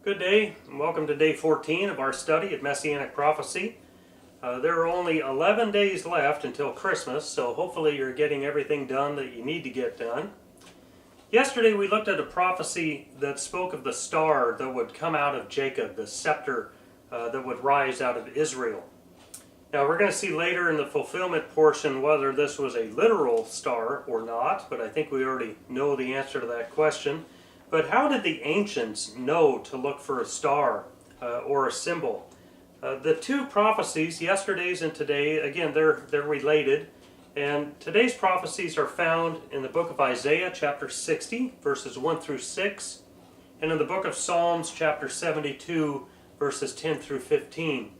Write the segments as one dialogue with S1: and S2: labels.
S1: Good day, and welcome to day 14 of our study at Messianic Prophecy. There are only 11 days left until Christmas, so hopefully you're getting everything done that you need to get done. Yesterday we looked at a prophecy that spoke of the star that would come out of Jacob, the scepter that would rise out of Israel. Now we're going to see later in the fulfillment portion whether this was a literal star or not, but I think we already know the answer to that question. But how did the ancients know to look for a star or a symbol? The two prophecies, yesterday's and today, again, they're related. And today's prophecies are found in the book of Isaiah, chapter 60, verses 1 through 6, and in the book of Psalms, chapter 72, verses 10 through 15.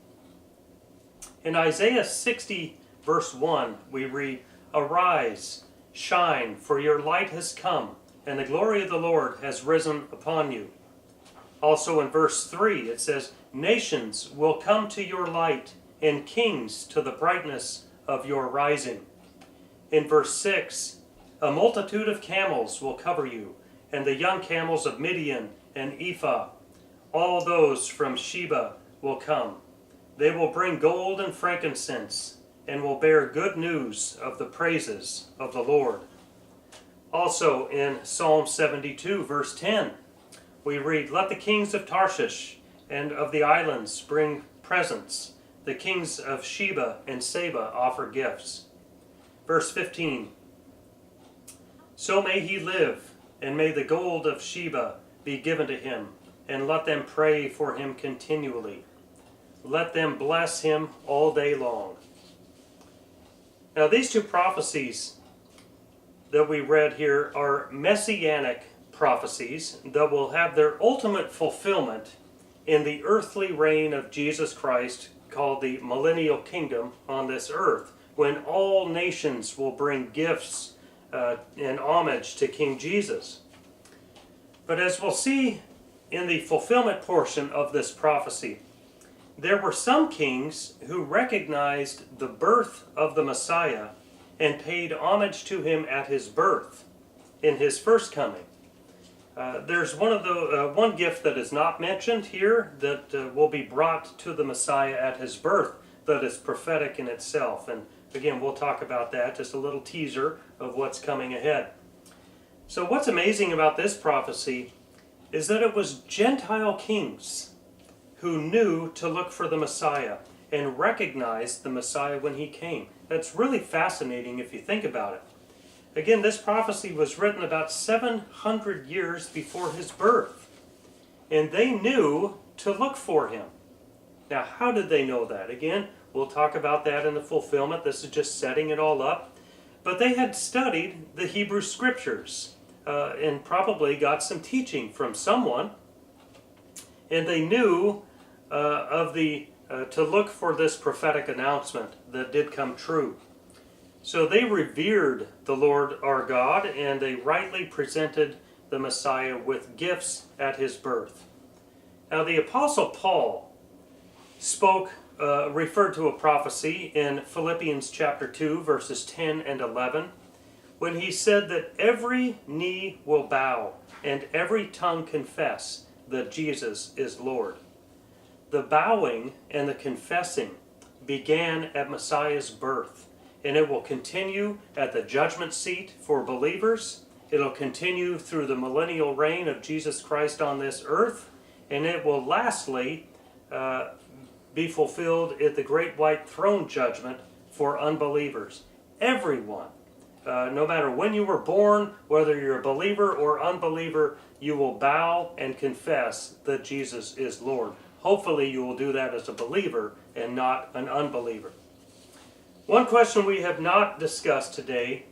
S1: In Isaiah 60, verse 1, we read, "Arise, shine, for your light has come, and the glory of the Lord has risen upon you." Also in verse 3 it says, "Nations will come to your light, and kings to the brightness of your rising." In verse 6, "A multitude of camels will cover you, and the young camels of Midian and Ephah. All those from Sheba will come. They will bring gold and frankincense, and will bear good news of the praises of the Lord." Also in Psalm 72, verse 10, we read, "Let the kings of Tarshish and of the islands bring presents. The kings of Sheba and Seba offer gifts." Verse 15, "So may he live, and may the gold of Sheba be given to him, and let them pray for him continually. Let them bless him all day long." Now these two prophecies that we read here are messianic prophecies that will have their ultimate fulfillment in the earthly reign of Jesus Christ, called the Millennial Kingdom on this earth, when all nations will bring gifts and homage to King Jesus. But as we'll see in the fulfillment portion of this prophecy, there were some kings who recognized the birth of the Messiah and paid homage to him at his birth, in his first coming. There's one gift that is not mentioned here that will be brought to the Messiah at his birth that is prophetic in itself. And again, we'll talk about that, just a little teaser of what's coming ahead. So what's amazing about this prophecy is that it was Gentile kings who knew to look for the Messiah and recognized the Messiah when he came. That's really fascinating if you think about it. Again, this prophecy was written about 700 years before his birth, and they knew to look for him. Now, how did they know that? Again, we'll talk about that in the fulfillment. This is just setting it all up. But they had studied the Hebrew Scriptures and probably got some teaching from someone, and they knew to look for this prophetic announcement that did come true. So they revered the Lord our God, and they rightly presented the Messiah with gifts at his birth. Now the Apostle Paul referred to a prophecy in Philippians chapter 2, verses 10 and 11, when he said that every knee will bow and every tongue confess that Jesus is Lord. The bowing and the confessing began at Messiah's birth, and it will continue at the judgment seat for believers. It'll continue through the millennial reign of Jesus Christ on this earth, and it will lastly be fulfilled at the great white throne judgment for unbelievers. Everyone, no matter when you were born, whether you're a believer or unbeliever, you will bow and confess that Jesus is Lord. Hopefully you will do that as a believer and not an unbeliever. One question we have not discussed today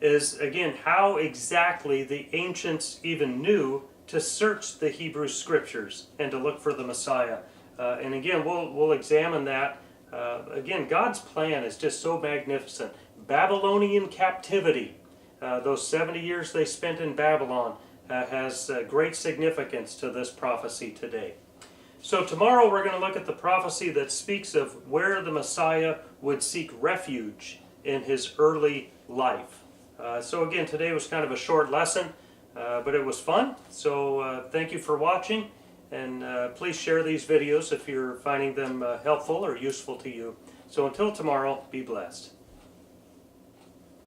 S1: is, again, how exactly the ancients even knew to search the Hebrew Scriptures and to look for the Messiah. And again, we'll examine that. Again, God's plan is just so magnificent. Babylonian captivity, those 70 years they spent in Babylon, has great significance to this prophecy today. So tomorrow we're going to look at the prophecy that speaks of where the Messiah would seek refuge in his early life. So again, today was kind of a short lesson, but it was fun. So thank you for watching, And please share these videos if you're finding them helpful or useful to you. So until tomorrow, be blessed.